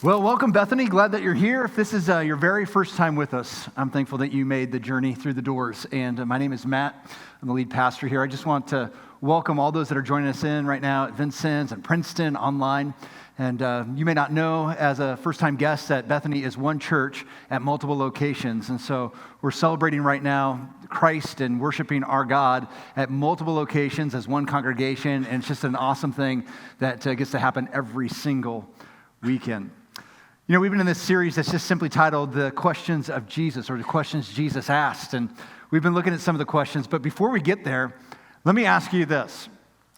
Well, welcome, Bethany. Glad that you're here. If this is your very first time with us, I'm thankful that you made the journey through the doors. And my name is Matt. I'm the lead pastor here. I just want to welcome all those that are joining us in right now at Vincennes and Princeton online. And you may not know, as a first-time guest, that Bethany is one church at multiple locations. And so we're celebrating right now Christ and worshiping our God at multiple locations as one congregation. And it's just an awesome thing that gets to happen every single weekend. You know, we've been in this series that's just simply titled The Questions of Jesus, or The Questions Jesus Asked. And we've been looking at some of the questions. But before we get there, let me ask you this.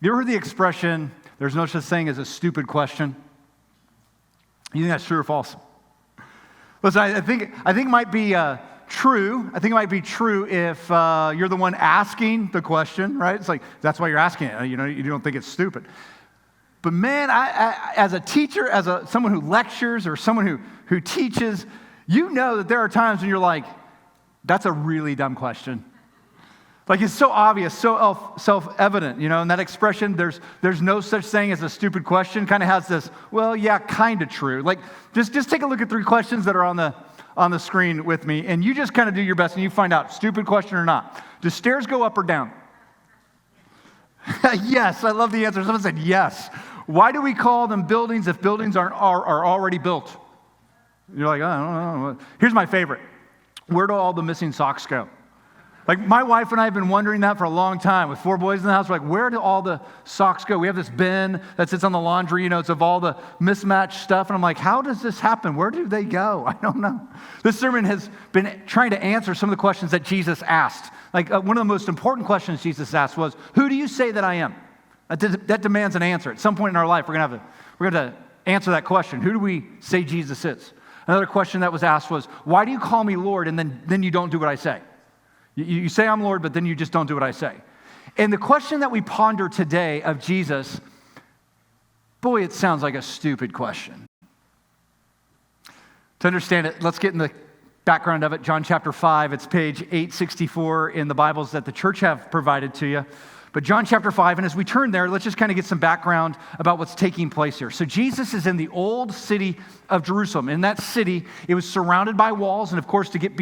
You ever heard the expression, there's no such thing as a stupid question? You think that's true or false? Listen, I think it might be true. I think it might be true if you're the one asking the question, right? It's like, that's why you're asking it. You know, you don't think it's stupid. But man, I as a teacher, someone who lectures or someone who teaches, you know that there are times when you're like, that's a really dumb question. Like, it's so obvious, so self-evident, you know, and that expression, there's no such thing as a stupid question, kind of has this, well, yeah, kind of true. Like, just take a look at 3 questions that are on the screen with me, and you just kind of do your best, and you find out, stupid question or not. Do stairs go up or down? Yes, I love the answer. Someone said yes. Why do we call them buildings if buildings are already built? You're like, oh, I don't know. Here's my favorite. Where do all the missing socks go? Like, my wife and I have been wondering that for a long time. With 4 boys in the house, we're like, where do all the socks go? We have this bin that sits on the laundry, you know, it's of all the mismatched stuff. And I'm like, how does this happen? Where do they go? I don't know. This sermon has been trying to answer some of the questions that Jesus asked. Like, one of the most important questions Jesus asked was, who do you say that I am? That demands an answer. At some point in our life, we're going to have to answer that question. Who do we say Jesus is? Another question that was asked was, why do you call me Lord and then you don't do what I say? You say I'm Lord, but then you just don't do what I say. And the question that we ponder today of Jesus, boy, it sounds like a stupid question. To understand it, let's get in the background of it. John chapter 5, it's page 864 in the Bibles that the church have provided to you. But John chapter 5, and as we turn there, let's just kind of get some background about what's taking place here. So Jesus is in the old city of Jerusalem. In that city, it was surrounded by walls, and of course, to get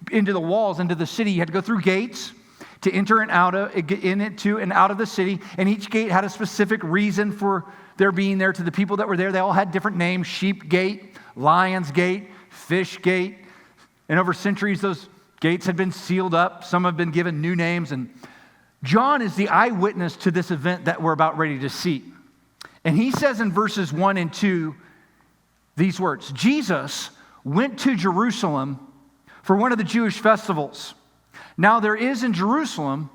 into the walls, into the city, you had to go through gates to enter and out of, in it to and out of the city, and each gate had a specific reason for their being there. To the people that were there, they all had different names: Sheep Gate, Lion's Gate, Fish Gate. And over centuries, those gates had been sealed up. Some have been given new names, and John is the eyewitness to this event that we're about ready to see. And he says in verses 1 and 2 these words: Jesus went to Jerusalem for one of the Jewish festivals. Now there is in Jerusalem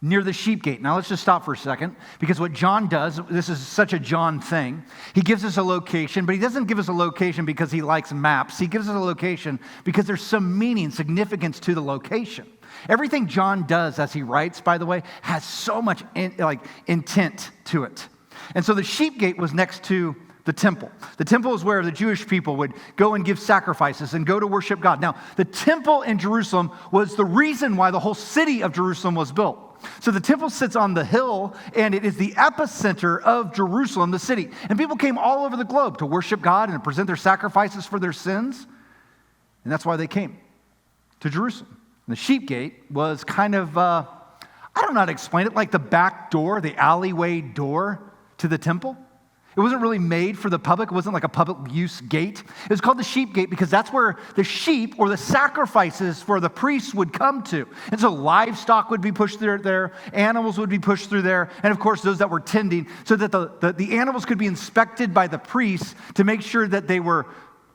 near the Sheep Gate. Now let's just stop for a second, because what John does, this is such a John thing, he gives us a location, but he doesn't give us a location because he likes maps. He gives us a location because there's some meaning, significance to the location. Everything John does as he writes, by the way, has so much intent to it. And so the Sheep Gate was next to the temple. The temple is where the Jewish people would go and give sacrifices and go to worship God. Now, the temple in Jerusalem was the reason why the whole city of Jerusalem was built. So the temple sits on the hill, and it is the epicenter of Jerusalem, the city. And people came all over the globe to worship God and present their sacrifices for their sins. And that's why they came to Jerusalem. And the Sheep Gate was kind of, I don't know how to explain it, like the back door, the alleyway door to the temple. It wasn't really made for the public. It wasn't like a public use gate. It was called the Sheep Gate because that's where the sheep or the sacrifices for the priests would come to. And so livestock would be pushed through there, animals would be pushed through there, and of course those that were tending, so that the animals could be inspected by the priests to make sure that they were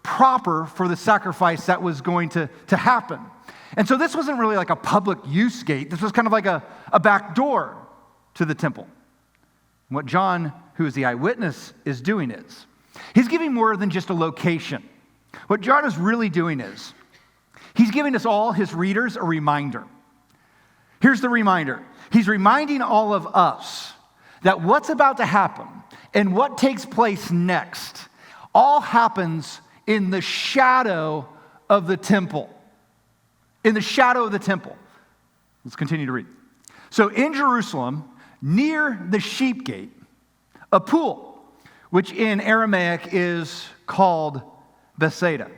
proper for the sacrifice that was going to happen. And so this wasn't really like a public use gate. This was kind of like a back door to the temple. And what John, who is the eyewitness, is doing is, he's giving more than just a location. What John is really doing is, he's giving us all, his readers, a reminder. Here's the reminder. He's reminding all of us that what's about to happen and what takes place next all happens in the shadow of the temple. In the shadow of the temple. Let's continue to read. So in Jerusalem, near the Sheep Gate, a pool, which in Aramaic is called Bethsaida.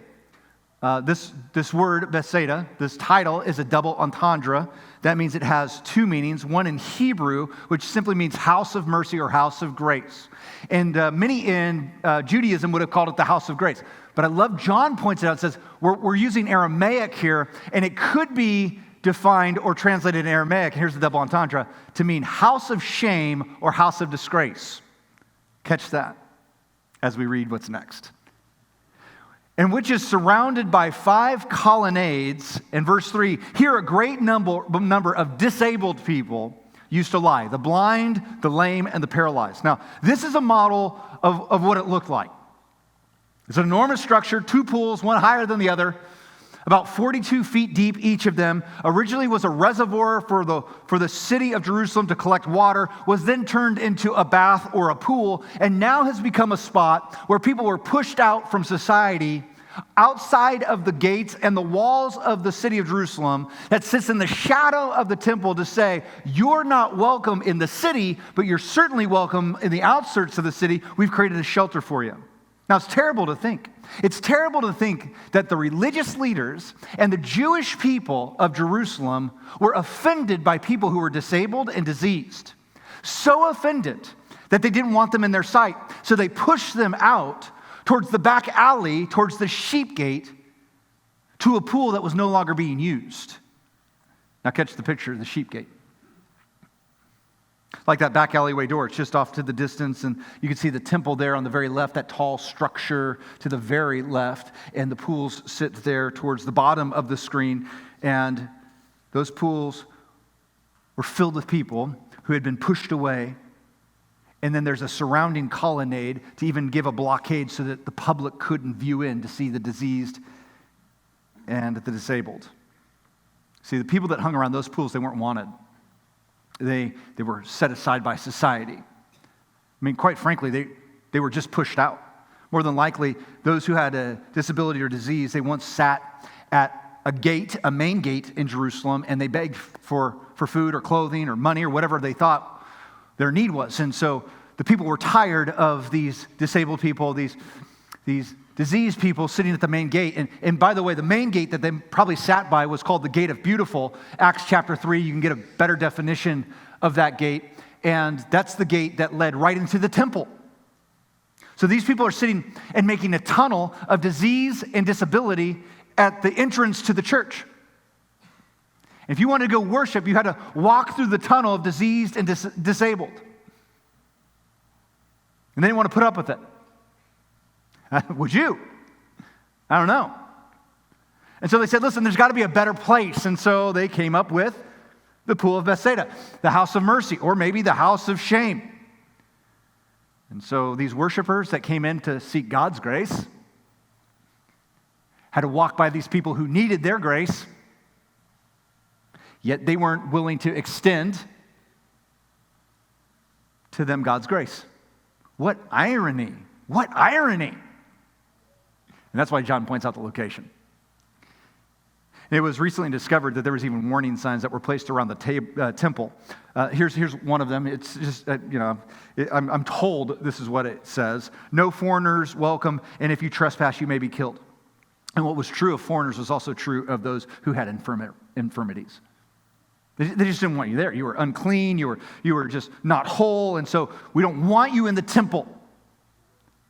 This word, Bethsaida, this title is a double entendre. That means it has two meanings, one in Hebrew, which simply means house of mercy or house of grace. And many in Judaism would have called it the house of grace. But I love John points it out, says we're using Aramaic here, and it could be defined or translated in Aramaic, and here's the double entendre, to mean house of shame or house of disgrace. Catch that as we read what's next. And which is surrounded by 5 colonnades. In verse 3, here a great number of disabled people used to lie, the blind, the lame, and the paralyzed. Now, this is a model of what it looked like. It's an enormous structure, 2 pools, one higher than the other, about 42 feet deep, each of them. Originally was a reservoir for the city of Jerusalem to collect water, was then turned into a bath or a pool, and now has become a spot where people were pushed out from society outside of the gates and the walls of the city of Jerusalem that sits in the shadow of the temple to say, you're not welcome in the city, but you're certainly welcome in the outskirts of the city. We've created a shelter for you. Now, it's terrible to think. It's terrible to think that the religious leaders and the Jewish people of Jerusalem were offended by people who were disabled and diseased. So offended that they didn't want them in their sight. So they pushed them out towards the back alley, towards the sheep gate, to a pool that was no longer being used. Now catch the picture of the sheep gate. Like that back alleyway door, it's just off to the distance, and you can see the temple there on the very left, that tall structure to the very left, and the pools sit there towards the bottom of the screen, and those pools were filled with people who had been pushed away, and then there's a surrounding colonnade to even give a blockade so that the public couldn't view in to see the diseased and the disabled. See, the people that hung around those pools, they weren't wanted. They were set aside by society. I mean, quite frankly, they were just pushed out. More than likely, those who had a disability or disease, they once sat at a gate, a main gate in Jerusalem, and they begged for food or clothing or money or whatever they thought their need was. And so the people were tired of these disabled people, these diseased people sitting at the main gate. And by the way, the main gate that they probably sat by was called the Gate of Beautiful. Acts chapter 3, you can get a better definition of that gate. And that's the gate that led right into the temple. So these people are sitting and making a tunnel of disease and disability at the entrance to the church. If you wanted to go worship, you had to walk through the tunnel of diseased and disabled. And they didn't want to put up with it. Would you? I don't know. And so they said, listen, there's got to be a better place. And so they came up with the pool of Bethsaida, the house of mercy, or maybe the house of shame. And so these worshipers that came in to seek God's grace had to walk by these people who needed their grace, yet they weren't willing to extend to them God's grace. What irony! What irony! And that's why John points out the location. It was recently discovered that there was even warning signs that were placed around the temple. Here's one of them. It's just, I'm told this is what it says. No foreigners welcome, and if you trespass, you may be killed. And what was true of foreigners was also true of those who had infirmities. They just didn't want you there. You were unclean. You were just not whole, and so we don't want you in the temple.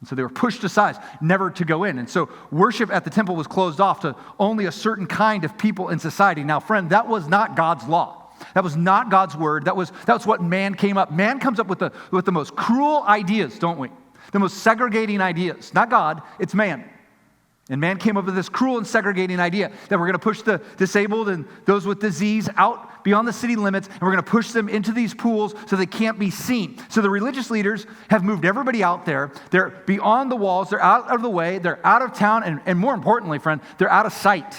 And so they were pushed aside, never to go in. And so worship at the temple was closed off to only a certain kind of people in society. Now, friend, that was not God's law. That was not God's word. That's what man came up. Man comes up with the most cruel ideas, don't we? The most segregating ideas. Not God, it's man. And man came up with this cruel and segregating idea that we're going to push the disabled and those with disease out beyond the city limits, and we're going to push them into these pools so they can't be seen. So the religious leaders have moved everybody out there. They're beyond the walls. They're out of the way. They're out of town. And more importantly, friend, they're out of sight.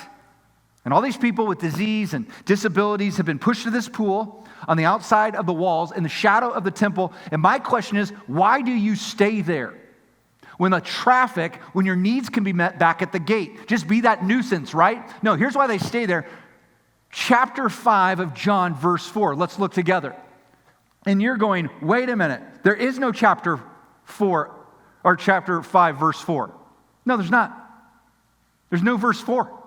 And all these people with disease and disabilities have been pushed to this pool on the outside of the walls in the shadow of the temple. And my question is, why do you stay there? When your needs can be met back at the gate. Just be that nuisance, right? No, here's why they stay there. Chapter 5 of John, verse 4. Let's look together. And you're going, wait a minute. There is no chapter 4 or chapter 5, verse 4. No, there's not. There's no verse 4.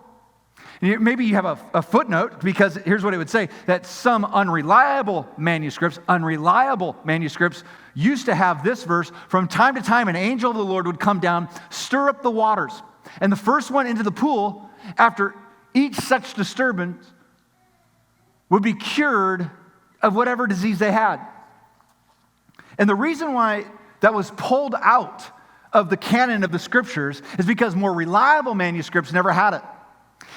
Maybe you have a footnote, because here's what it would say, that some unreliable manuscripts used to have this verse: from time to time an angel of the Lord would come down, stir up the waters, and the first one into the pool after each such disturbance would be cured of whatever disease they had. And the reason why that was pulled out of the canon of the scriptures is because more reliable manuscripts never had it.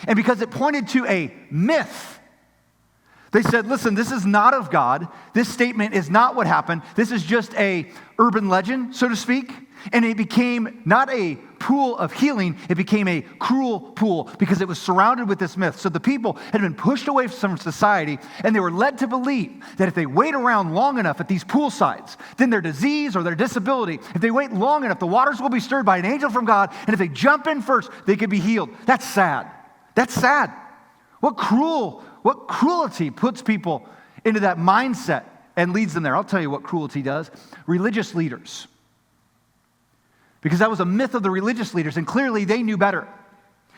And because it pointed to a myth. They said, listen, this is not of God. This statement is not what happened. This is just a urban legend, so to speak. And it became not a pool of healing, it became a cruel pool because it was surrounded with this myth. So the people had been pushed away from society, and they were led to believe that if they wait around long enough at these pool sites, then their disease or their disability, if they wait long enough, the waters will be stirred by an angel from God, and if they jump in first, they could be healed. That's sad. That's sad. What cruelty puts people into that mindset and leads them there. I'll tell you what cruelty does. Religious leaders. Because that was a myth of the religious leaders, and clearly they knew better.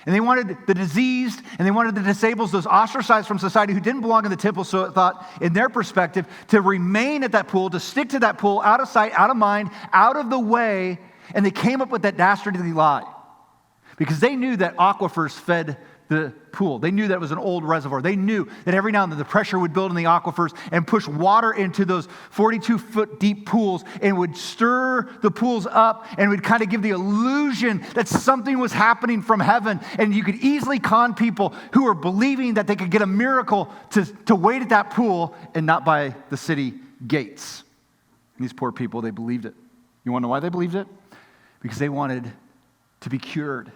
And they wanted the diseased, and they wanted the disabled, those ostracized from society who didn't belong in the temple, so it thought, in their perspective, to remain at that pool, to stick to that pool, out of sight, out of mind, out of the way, and they came up with that dastardly lie. Because they knew that aquifers fed the pool. They knew that it was an old reservoir. They knew that every now and then the pressure would build in the aquifers and push water into those 42-foot deep pools and would stir the pools up and would kind of give the illusion that something was happening from heaven. And you could easily con people who were believing that they could get a miracle to wait at that pool and not by the city gates. And these poor people, they believed it. You want to know why they believed it? Because they wanted to be cured.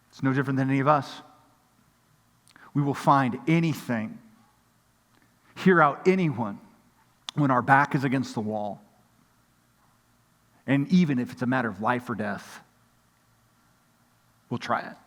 It's no different than any of us. We will find anything, hear out anyone when our back is against the wall. And even if it's a matter of life or death, we'll try it.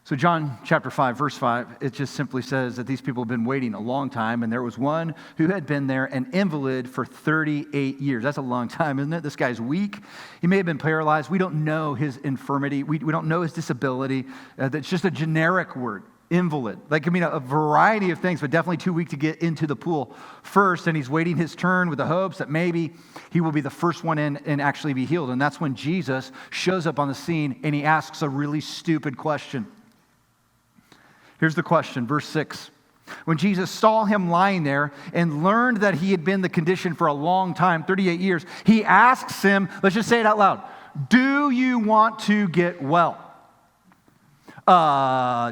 So John chapter 5, verse 5, it just simply says that these people have been waiting a long time, and there was one who had been there, an invalid, for 38 years. That's a long time, isn't it? This guy's weak. He may have been paralyzed. We don't know his infirmity. We don't know his disability. That's just a generic word, invalid. That could mean a variety of things, but definitely too weak to get into the pool first, and he's waiting his turn with the hopes that maybe he will be the first one in and actually be healed. And that's when Jesus shows up on the scene, and he asks a really stupid question. Here's the question, verse 6. When Jesus saw him lying there and learned that he had been in the condition for a long time, 38 years, he asks him, let's just say it out loud, do you want to get well?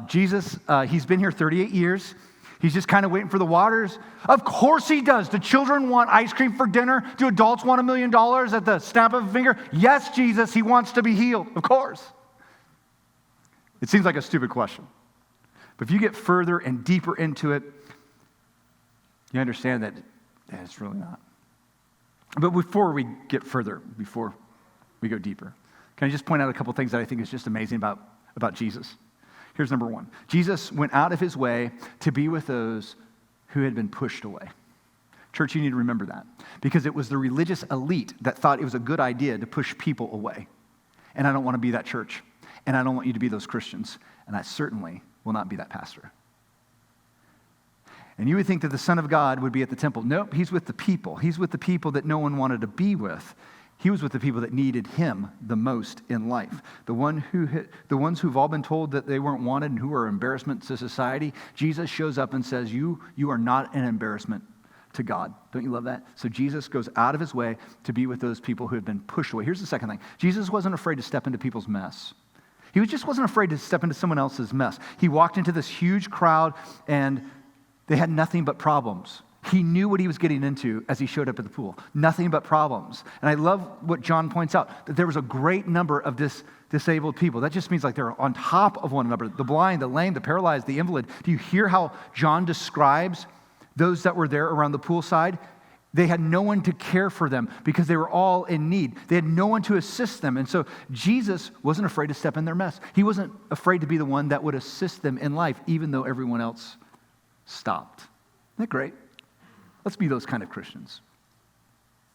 Jesus, he's been here 38 years. He's just kind of waiting for the waters. Of course he does. Do children want ice cream for dinner? Do adults want $1 million at the snap of a finger? Yes, Jesus, he wants to be healed. Of course. It seems like a stupid question. But if you get further and deeper into it, you understand that it's really not. But before we get further, before we go deeper, can I just point out a couple things that I think is just amazing about Jesus? Here's number one. Jesus went out of his way to be with those who had been pushed away. Church, you need to remember that. Because it was the religious elite that thought it was a good idea to push people away. And I don't want to be that church. And I don't want you to be those Christians. And I certainly will not be that pastor. And you would think that the Son of God would be at the temple. Nope, he's with the people. He's with the people that no one wanted to be with. He was with the people that needed him the most in life. The ones who've all been told that they weren't wanted and who are embarrassment to society. Jesus shows up and says, you are not an embarrassment to God. Don't you love that? So Jesus goes out of his way to be with those people who have been pushed away. Here's the second thing. Jesus wasn't afraid to step into people's mess. He just wasn't afraid to step into someone else's mess. He walked into this huge crowd, and they had nothing but problems. He knew what he was getting into as he showed up at the pool. Nothing but problems. And I love what John points out, that there was a great number of disabled people. That just means like they're on top of one another. The blind, the lame, the paralyzed, the invalid. Do you hear how John describes those that were there around the poolside? They had no one to care for them because they were all in need. They had no one to assist them. And so Jesus wasn't afraid to step in their mess. He wasn't afraid to be the one that would assist them in life, even though everyone else stopped. Isn't that great? Let's be those kind of Christians.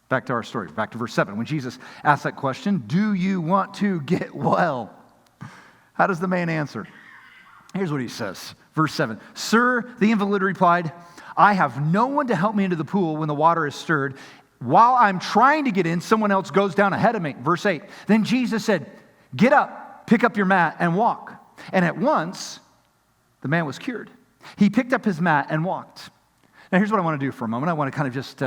Back to our story, back to verse 7. When Jesus asked that question, do you want to get well? How does the man answer? Here's what he says. Verse 7. Sir, the invalid replied, I have no one to help me into the pool when the water is stirred. While I'm trying to get in, someone else goes down ahead of me. Verse 8. Then Jesus said, get up, pick up your mat, and walk. And at once, the man was cured. He picked up his mat and walked. Now, here's what I want to do for a moment. I want to kind of just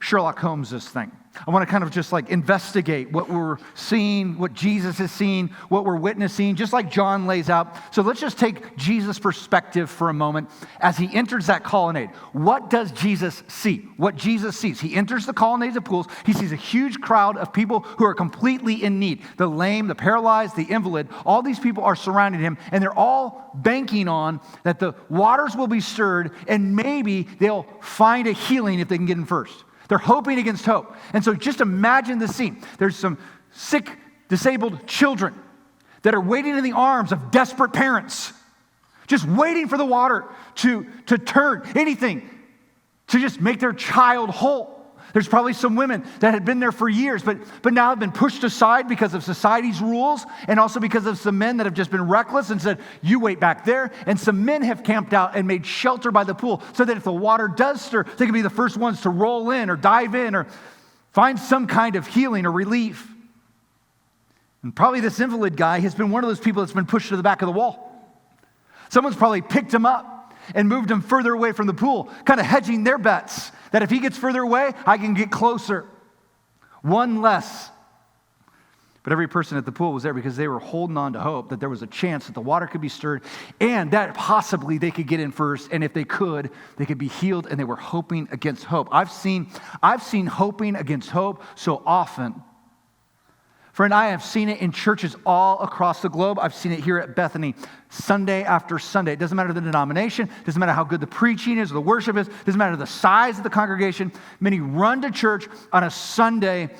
Sherlock Holmes this thing. I want to kind of just like investigate what we're seeing, what Jesus is seeing, what we're witnessing, just like John lays out. So let's just take Jesus' perspective for a moment as he enters that colonnade. What does Jesus see? What Jesus sees. He enters the colonnades of pools. He sees a huge crowd of people who are completely in need. The lame, the paralyzed, the invalid, all these people are surrounding him, and they're all banking on that the waters will be stirred, and maybe they'll find a healing if they can get in first. They're hoping against hope. And so just imagine the scene. There's some sick, disabled children that are waiting in the arms of desperate parents, just waiting for the water to turn, anything to just make their child whole. There's probably some women that had been there for years, but now have been pushed aside because of society's rules, and also because of some men that have just been reckless and said, you wait back there. And some men have camped out and made shelter by the pool so that if the water does stir, they can be the first ones to roll in or dive in or find some kind of healing or relief. And probably this invalid guy has been one of those people that's been pushed to the back of the wall. Someone's probably picked him up and moved him further away from the pool, kind of hedging their bets that if he gets further away, I can get closer. One less. But every person at the pool was there because they were holding on to hope that there was a chance that the water could be stirred and that possibly they could get in first. And if they could be healed, and they were hoping against hope. I've seen hoping against hope so often. Friend, I have seen it in churches all across the globe. I've seen it here at Bethany Sunday after Sunday. It doesn't matter the denomination. It doesn't matter how good the preaching is or the worship is. It doesn't matter the size of the congregation. Many run to church on a Sunday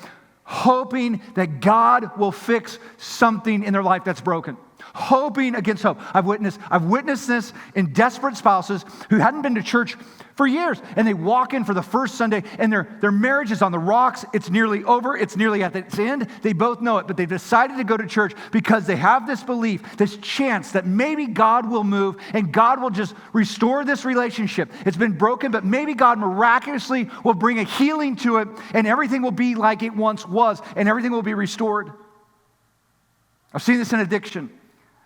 hoping that God will fix something in their life that's broken. Hoping against hope. I've witnessed this in desperate spouses who hadn't been to church for years, and they walk in for the first Sunday, and their marriage is on the rocks. It's nearly over. It's nearly at its end. They both know it, but they've decided to go to church because they have this belief, this chance that maybe God will move and God will just restore this relationship. It's been broken, but maybe God miraculously will bring a healing to it, and everything will be like it once was, and everything will be restored. I've seen this in addiction.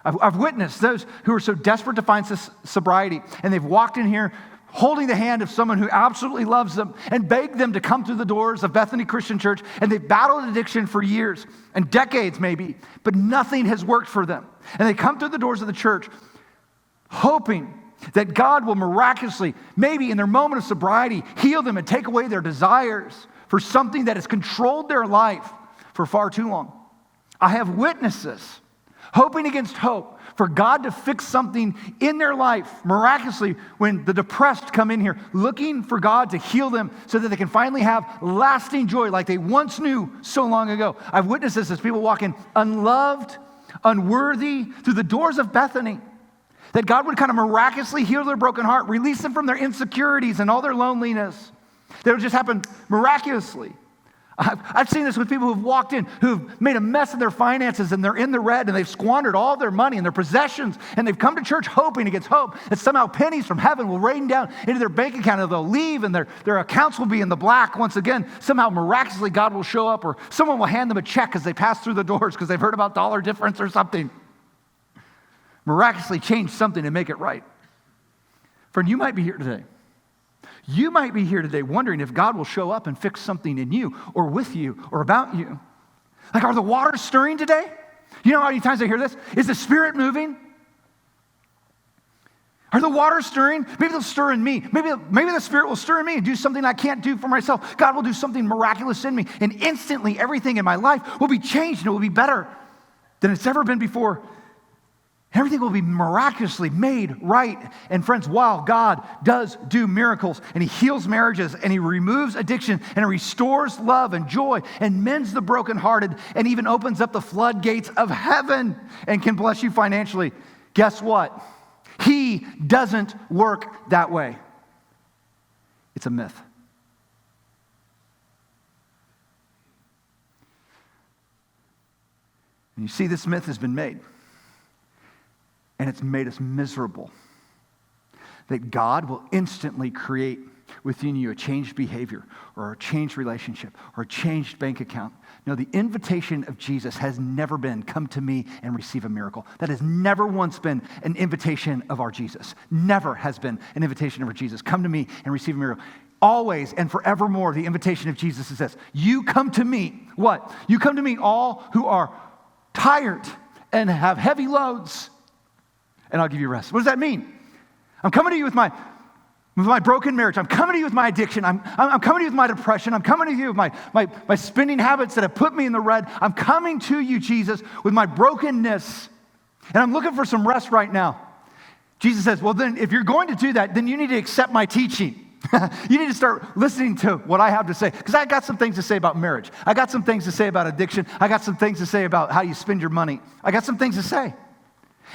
I've witnessed those who are so desperate to find sobriety, and they've walked in here holding the hand of someone who absolutely loves them and begged them to come through the doors of Bethany Christian Church, and they've battled addiction for years and decades maybe, but nothing has worked for them. And they come through the doors of the church hoping that God will miraculously, maybe in their moment of sobriety, heal them and take away their desires for something that has controlled their life for far too long. I have witnessed this. Hoping against hope for God to fix something in their life miraculously when the depressed come in here looking for God to heal them so that they can finally have lasting joy like they once knew so long ago. I've witnessed this as people walk in unloved, unworthy through the doors of Bethany. That God would kind of miraculously heal their broken heart, release them from their insecurities and all their loneliness. That would just happen miraculously. I've seen this with people who've walked in, who've made a mess of their finances, and they're in the red, and they've squandered all their money and their possessions, and they've come to church hoping against hope that somehow pennies from heaven will rain down into their bank account, and they'll leave, and their accounts will be in the black once again. Somehow, miraculously, God will show up, or someone will hand them a check as they pass through the doors because they've heard about dollar difference or something. Miraculously change something and make it right. Friend, you might be here today. You might be here today wondering if God will show up and fix something in you or with you or about you. Like, are the waters stirring today? You know how many times I hear this? Is the Spirit moving? Are the waters stirring? Maybe they'll stir in me. Maybe the Spirit will stir in me and do something I can't do for myself. God will do something miraculous in me, and instantly everything in my life will be changed and it will be better than it's ever been before. Everything will be miraculously made right. And friends, while God does do miracles, and He heals marriages, and He removes addiction, and restores love and joy, and mends the brokenhearted, and even opens up the floodgates of heaven and can bless you financially, guess what? He doesn't work that way. It's a myth. And you see, this myth has been made. And it's made us miserable. That God will instantly create within you a changed behavior or a changed relationship or a changed bank account. No, the invitation of Jesus has never been, come to me and receive a miracle. That has never once been an invitation of our Jesus. Never has been an invitation of our Jesus. Come to me and receive a miracle. Always and forevermore, the invitation of Jesus is this. You come to me. What? You come to me, all who are tired and have heavy loads, and I'll give you rest. What does that mean? I'm coming to you with my broken marriage. I'm coming to you with my addiction. I'm coming to you with my depression. I'm coming to you with my spending habits that have put me in the red. I'm coming to you, Jesus, with my brokenness. And I'm looking for some rest right now. Jesus says, well, then if you're going to do that, then you need to accept my teaching. You need to start listening to what I have to say. Because I got some things to say about marriage. I got some things to say about addiction. I got some things to say about how you spend your money. I got some things to say.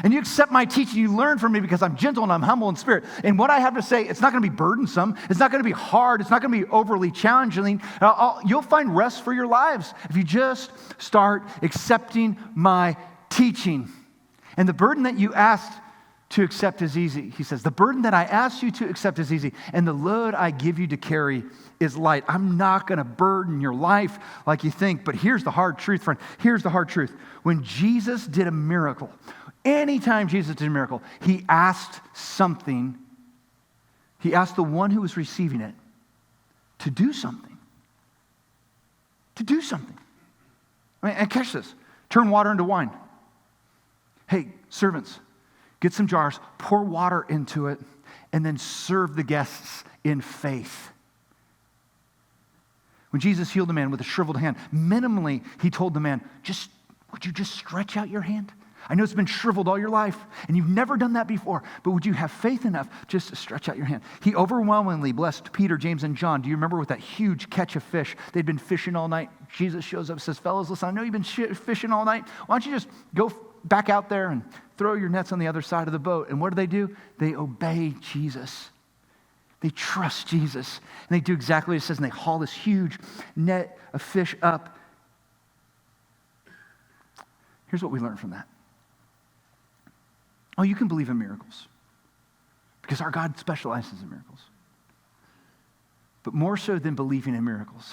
And you accept my teaching, you learn from me because I'm gentle and I'm humble in spirit. And what I have to say, it's not going to be burdensome. It's not going to be hard. It's not going to be overly challenging. You'll find rest for your lives if you just start accepting my teaching. And the burden that you asked to accept is easy. He says, the burden that I asked you to accept is easy, and the load I give you to carry is light. I'm not going to burden your life like you think, but here's the hard truth, friend. Here's the hard truth. When Jesus did a miracle, anytime Jesus did a miracle, he asked something. He asked the one who was receiving it to do something. To do something. I mean, and catch this. Turn water into wine. Hey, servants, get some jars, pour water into it, and then serve the guests in faith. When Jesus healed a man with a shriveled hand, minimally, he told the man, would you just stretch out your hand? I know it's been shriveled all your life, and you've never done that before, but would you have faith enough just to stretch out your hand? He overwhelmingly blessed Peter, James, and John. Do you remember with that huge catch of fish? They'd been fishing all night. Jesus shows up and says, fellas, listen, I know you've been fishing all night. Why don't you just go back out there and throw your nets on the other side of the boat? And what do? They obey Jesus. They trust Jesus. And they do exactly what it says, and they haul this huge net of fish up. Here's what we learn from that. Oh, you can believe in miracles because our God specializes in miracles. But more so than believing in miracles,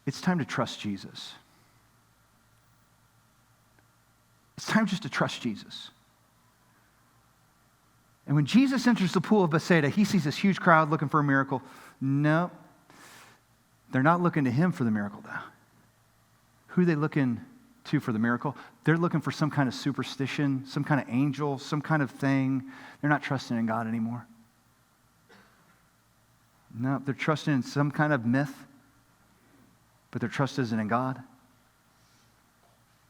it's time to trust Jesus. It's time just to trust Jesus. And when Jesus enters the pool of Bethsaida, he sees this huge crowd looking for a miracle. No, they're not looking to him for the miracle now. Who are they looking to for the miracle? They're looking for some kind of superstition, some kind of angel, some kind of thing. They're not trusting in God anymore. No, they're trusting in some kind of myth, but their trust isn't in God.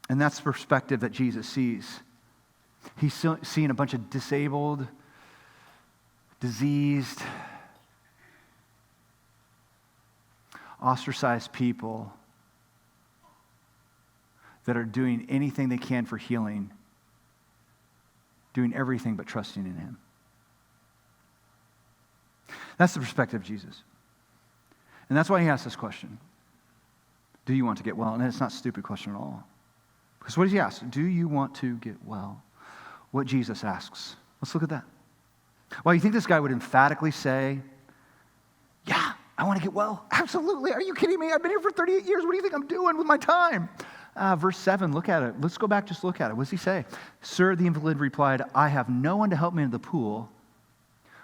And that's the perspective that Jesus sees. He's seeing a bunch of disabled, diseased, ostracized people that are doing anything they can for healing, doing everything but trusting in him. That's the perspective of Jesus. And that's why he asked this question. Do you want to get well? And it's not a stupid question at all. Because what does he ask? Do you want to get well? What Jesus asks. Let's look at that. Well, you think this guy would emphatically say, yeah, I want to get well? Absolutely. Are you kidding me? I've been here for 38 years. What do you think I'm doing with my time? Verse 7, look at it. Let's go back, just look at it. What does he say? Sir, the invalid replied, I have no one to help me into the pool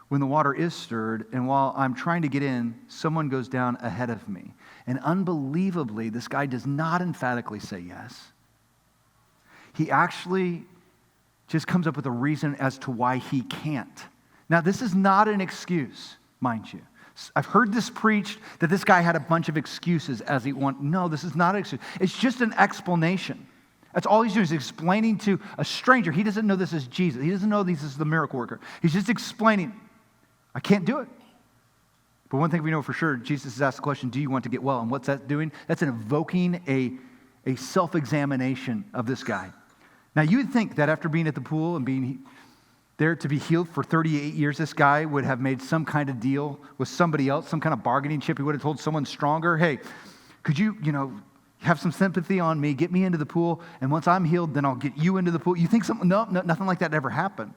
when the water is stirred, and while I'm trying to get in, someone goes down ahead of me. And unbelievably, this guy does not emphatically say yes. He actually just comes up with a reason as to why he can't. Now, this is not an excuse, mind you. I've heard this preached that this guy had a bunch of excuses as he went. No, this is not an excuse. It's just an explanation. That's all he's doing is explaining to a stranger. He doesn't know this is Jesus. He doesn't know this is the miracle worker. He's just explaining, I can't do it. But one thing we know for sure, Jesus has asked the question, do you want to get well? And what's that doing? That's invoking a self-examination of this guy. Now, you would think that after being at the pool and being there to be healed for 38 years, this guy would have made some kind of deal with somebody else, some kind of bargaining chip. He would have told someone stronger, hey, could you, have some sympathy on me, get me into the pool, and once I'm healed, then I'll get you into the pool. You think something? No, nothing like that ever happened.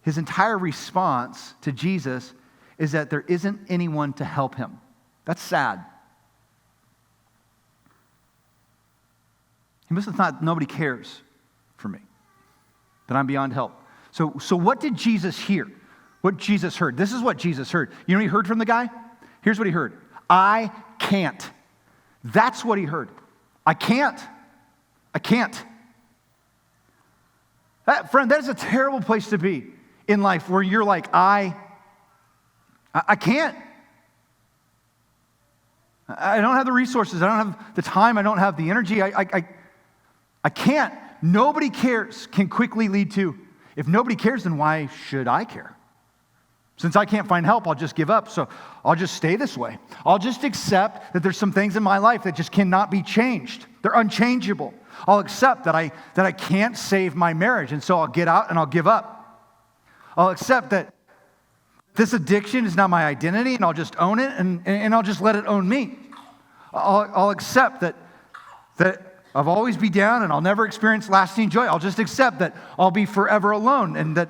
His entire response to Jesus is that there isn't anyone to help him. That's sad. He must have thought nobody cares for me, that I'm beyond help. So what did Jesus hear? What Jesus heard? This is what Jesus heard. You know what he heard from the guy? Here's what he heard. I can't. That's what he heard. I can't. I can't. Friend, that is a terrible place to be in life where you're like, I can't. I don't have the resources. I don't have the time. I don't have the energy. I can't. Nobody cares can quickly lead to, if nobody cares, then why should I care? Since I can't find help, I'll just give up. So I'll just stay this way. I'll just accept that there's some things in my life that just cannot be changed. They're unchangeable. I'll accept that I can't save my marriage, and so I'll get out and I'll give up. I'll accept that this addiction is not my identity, and I'll just own it, and I'll just let it own me. I'll accept that I'll always be down and I'll never experience lasting joy. I'll just accept that I'll be forever alone and that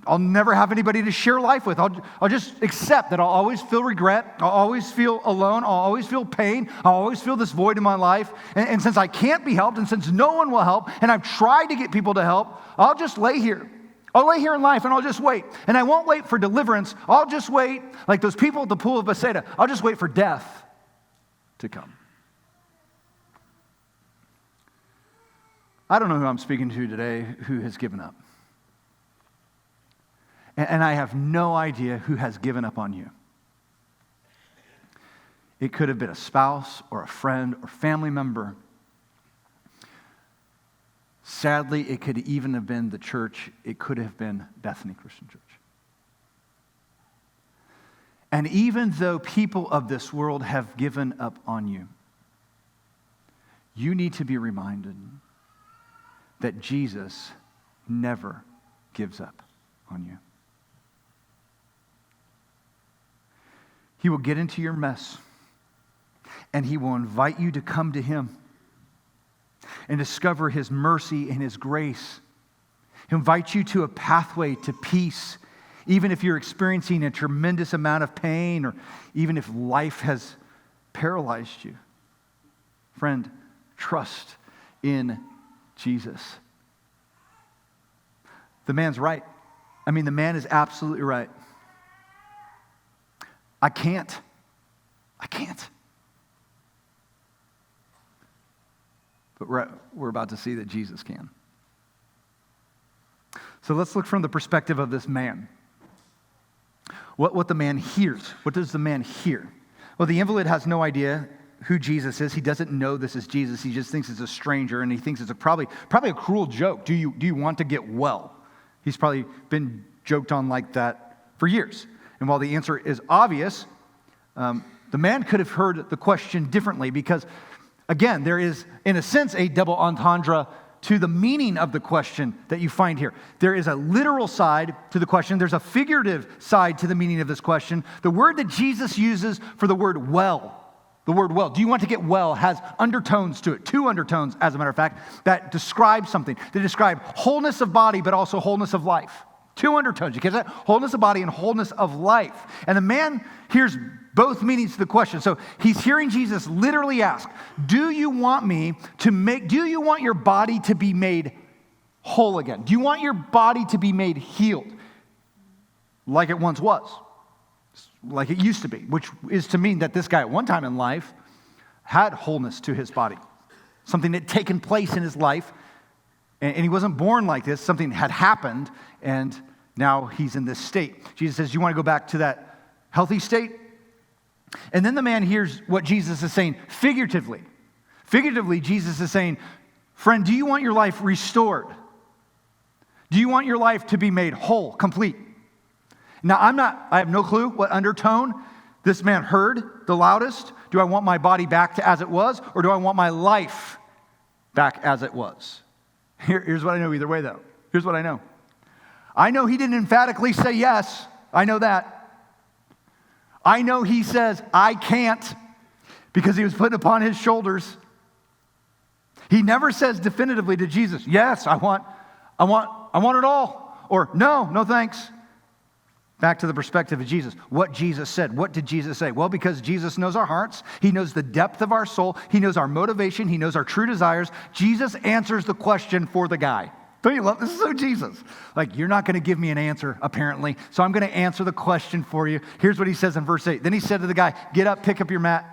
I'll never have anybody to share life with. I'll just accept that I'll always feel regret. I'll always feel alone. I'll always feel pain. I'll always feel this void in my life. And since I can't be helped, and since no one will help, and I've tried to get people to help, I'll just lay here. I'll lay here in life and I'll just wait. And I won't wait for deliverance. I'll just wait, like those people at the pool of Bethsaida, I'll just wait for death to come. I don't know who I'm speaking to today who has given up. And I have no idea who has given up on you. It could have been a spouse or a friend or family member. Sadly, it could even have been the church. It could have been Bethany Christian Church. And even though people of this world have given up on you, you need to be reminded that Jesus never gives up on you. He will get into your mess, and he will invite you to come to him and discover his mercy and his grace. He'll invite you to a pathway to peace, even if you're experiencing a tremendous amount of pain or even if life has paralyzed you. Friend, trust in Jesus. The man's right. I mean, the man is absolutely right. I can't. But we're about to see that Jesus can. So let's look from the perspective of this man. What the man hears. What does the man hear? Well, the invalid has no idea who Jesus is. He doesn't know this is Jesus. He just thinks it's a stranger, and he thinks it's probably a cruel joke. Do you want to get well? He's probably been joked on like that for years. And while the answer is obvious, the man could have heard the question differently because, again, there is, in a sense, a double entendre to the meaning of the question that you find here. There is a literal side to the question. There's a figurative side to the meaning of this question. The word that Jesus uses for the word well, do you want to get well, has undertones to it, 2 undertones, as a matter of fact, that describe something. They describe wholeness of body, but also wholeness of life. 2 undertones. You catch that? Wholeness of body and wholeness of life. And the man hears both meanings to the question. So he's hearing Jesus literally ask, do you want your body to be made whole again? Do you want your body to be made healed like it once was? Like it used to be, which is to mean that this guy at one time in life had wholeness to his body. Something that had taken place in his life, and he wasn't born like this. Something had happened, and now he's in this state. Jesus says, you want to go back to that healthy state? And then the man hears what Jesus is saying figuratively. Figuratively, Jesus is saying, friend, do you want your life restored? Do you want your life to be made whole, complete? Now, I have no clue what undertone this man heard the loudest. Do I want my body back to as it was, or do I want my life back as it was? Here's what I know either way, though. Here's what I know. I know he didn't emphatically say yes. I know that. I know he says, I can't, because he was putting upon his shoulders He never says definitively to Jesus, yes, I want it all. Or no thanks. Back to the perspective of Jesus. What Jesus said. What did Jesus say? Well, because Jesus knows our hearts. He knows the depth of our soul. He knows our motivation. He knows our true desires. Jesus answers the question for the guy. Don't you love this? Is so Jesus. Like, you're not going to give me an answer, apparently, so I'm going to answer the question for you. Here's what he says in verse 8. Then he said to the guy, get up, pick up your mat,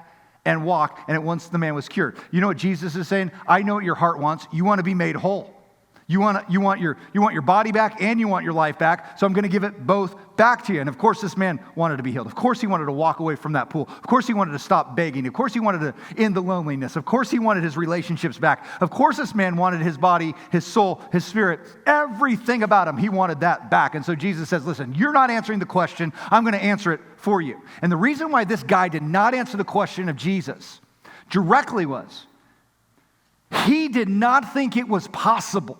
and walk. And at once the man was cured. You know what Jesus is saying? I know what your heart wants. You want to be made whole. You want your body back and you want your life back, so I'm going to give it both back to you. And of course, this man wanted to be healed. Of course, he wanted to walk away from that pool. Of course, he wanted to stop begging. Of course, he wanted to end the loneliness. Of course, he wanted his relationships back. Of course, this man wanted his body, his soul, his spirit, everything about him. He wanted that back. And so Jesus says, listen, you're not answering the question. I'm going to answer it for you. And the reason why this guy did not answer the question of Jesus directly was he did not think it was possible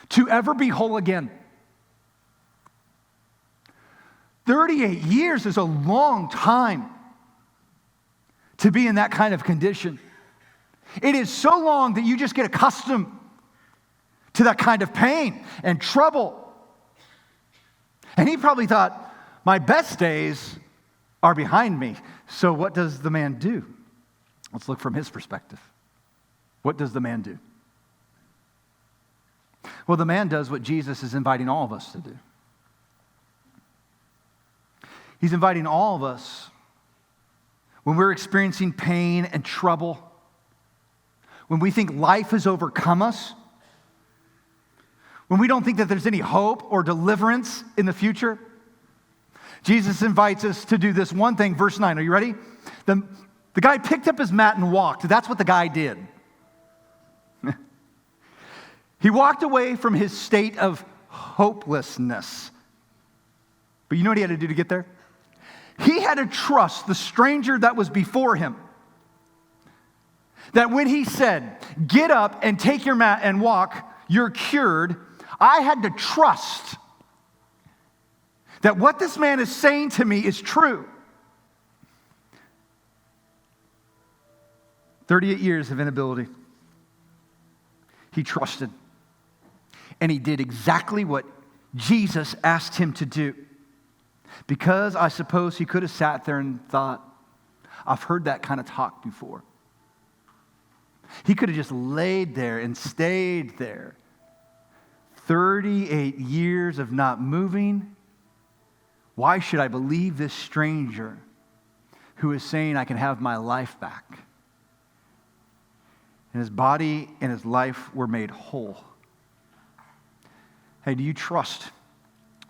to ever be whole again. 38 years is a long time to be in that kind of condition. It is so long that you just get accustomed to that kind of pain and trouble. And he probably thought, my best days are behind me. So what does the man do? Let's look from his perspective. What does the man do? Well, the man does what Jesus is inviting all of us to do. He's inviting all of us, when we're experiencing pain and trouble, when we think life has overcome us, when we don't think that there's any hope or deliverance in the future, Jesus invites us to do this one thing. Verse 9, are you ready? The guy picked up his mat and walked. That's what the guy did. He walked away from his state of hopelessness. But you know what he had to do to get there? He had to trust the stranger that was before him. That when he said, get up and take your mat and walk, you're cured, I had to trust that what this man is saying to me is true. 38 years of inability. He trusted. And he did exactly what Jesus asked him to do. Because I suppose he could have sat there and thought, I've heard that kind of talk before. He could have just laid there and stayed there. 38 years of not moving. Why should I believe this stranger who is saying I can have my life back? And his body and his life were made whole. Hey, do you trust?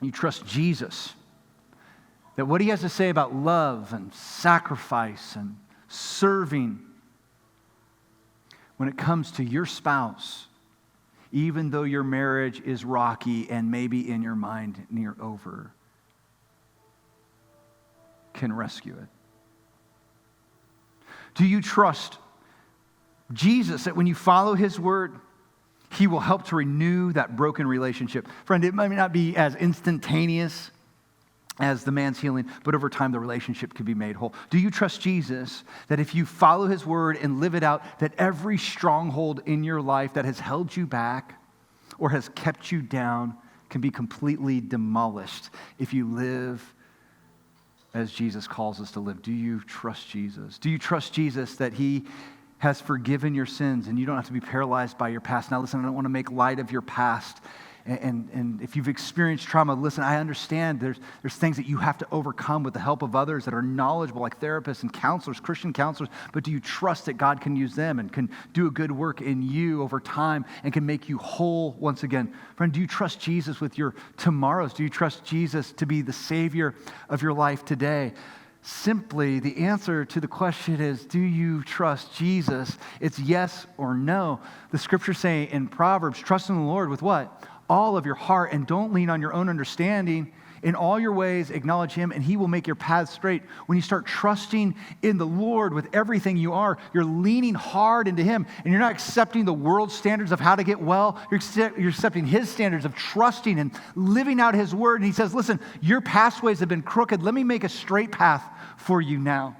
You trust Jesus? That what he has to say about love and sacrifice and serving, when it comes to your spouse, even though your marriage is rocky and maybe in your mind near over, can rescue it? Do you trust Jesus that when you follow his word, he will help to renew that broken relationship? Friend, it might not be as instantaneous as the man's healing, but over time the relationship can be made whole. Do you trust Jesus that if you follow his word and live it out, that every stronghold in your life that has held you back or has kept you down can be completely demolished if you live as Jesus calls us to live? Do you trust Jesus? Do you trust Jesus that he has forgiven your sins and you don't have to be paralyzed by your past? Now listen, I don't want to make light of your past. And if you've experienced trauma, listen, I understand there's things that you have to overcome with the help of others that are knowledgeable, like therapists and counselors, Christian counselors. But do you trust that God can use them and can do a good work in you over time and can make you whole once again? Friend, do you trust Jesus with your tomorrows? Do you trust Jesus to be the Savior of your life today? Simply, the answer to the question is, do you trust Jesus? It's yes or no. The scriptures say in Proverbs, trust in the Lord with what? All of your heart, and don't lean on your own understanding. In all your ways, acknowledge him, and he will make your path straight. When you start trusting in the Lord with everything you are, you're leaning hard into him, and you're not accepting the world's standards of how to get well. You're accepting his standards of trusting and living out his word. And he says, listen, your pathways have been crooked. Let me make a straight path for you now.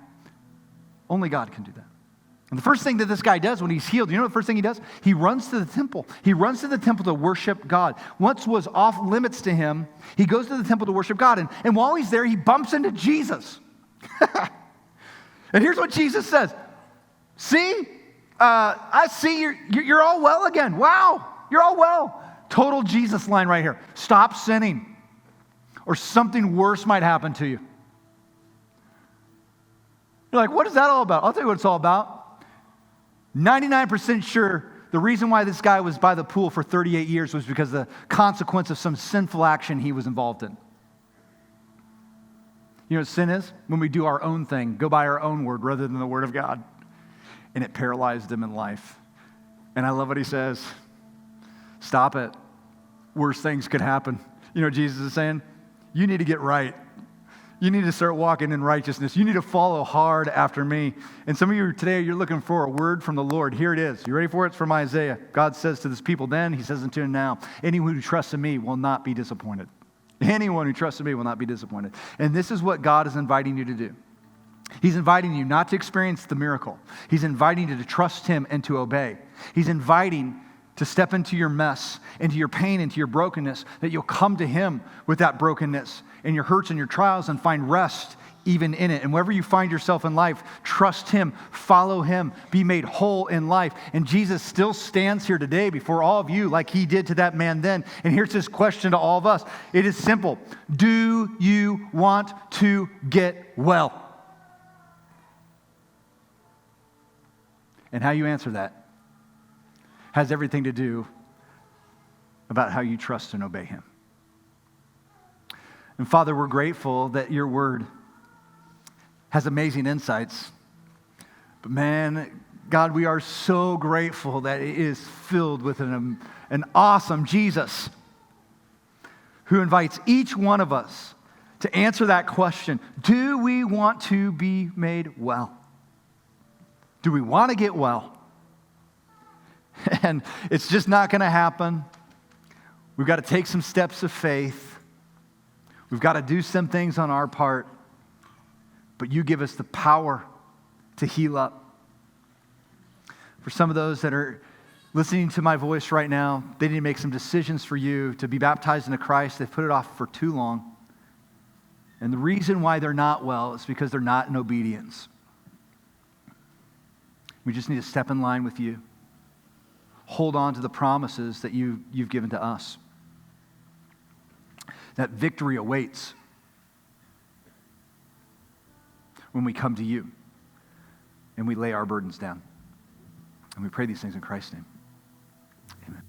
Only God can do that. And the first thing that this guy does when he's healed, you know what the first thing he does? He runs to the temple. He runs to the temple to worship God. What was off limits to him, he goes to the temple to worship God. And while he's there, he bumps into Jesus. And here's what Jesus says. See, I see you're all well again. Wow, you're all well. Total Jesus line right here. Stop sinning, or something worse might happen to you. You're like, what is that all about? I'll tell you what it's all about. 99% sure the reason why this guy was by the pool for 38 years was because of the consequence of some sinful action he was involved in. You know what sin is? When we do our own thing, go by our own word rather than the word of God. And it paralyzed him in life. And I love what he says. Stop it. Worse things could happen. You know what Jesus is saying? You need to get right. You need to start walking in righteousness. You need to follow hard after me. And some of you today, you're looking for a word from the Lord. Here it is. You ready for it? It's from Isaiah. God says to this people then, he says unto him now, anyone who trusts in me will not be disappointed. Anyone who trusts in me will not be disappointed. And this is what God is inviting you to do. He's inviting you not to experience the miracle. He's inviting you to trust him and to obey. He's inviting to step into your mess, into your pain, into your brokenness, that you'll come to him with that brokenness and your hurts and your trials and find rest even in it. And wherever you find yourself in life, trust him, follow him, be made whole in life. And Jesus still stands here today before all of you like he did to that man then. And here's his question to all of us. It is simple. Do you want to get well? And how you answer that has everything to do about how you trust and obey him. And Father, we're grateful that your word has amazing insights. But man, God, we are so grateful that it is filled with an awesome Jesus who invites each one of us to answer that question. Do we want to be made well? Do we want to get well? And it's just not going to happen. We've got to take some steps of faith. We've got to do some things on our part. But you give us the power to heal up. For some of those that are listening to my voice right now, they need to make some decisions for you to be baptized into Christ. They've put it off for too long. And the reason why they're not well is because they're not in obedience. We just need to step in line with you. Hold on to the promises that you've given to us. That victory awaits when we come to you and we lay our burdens down. And we pray these things in Christ's name. Amen.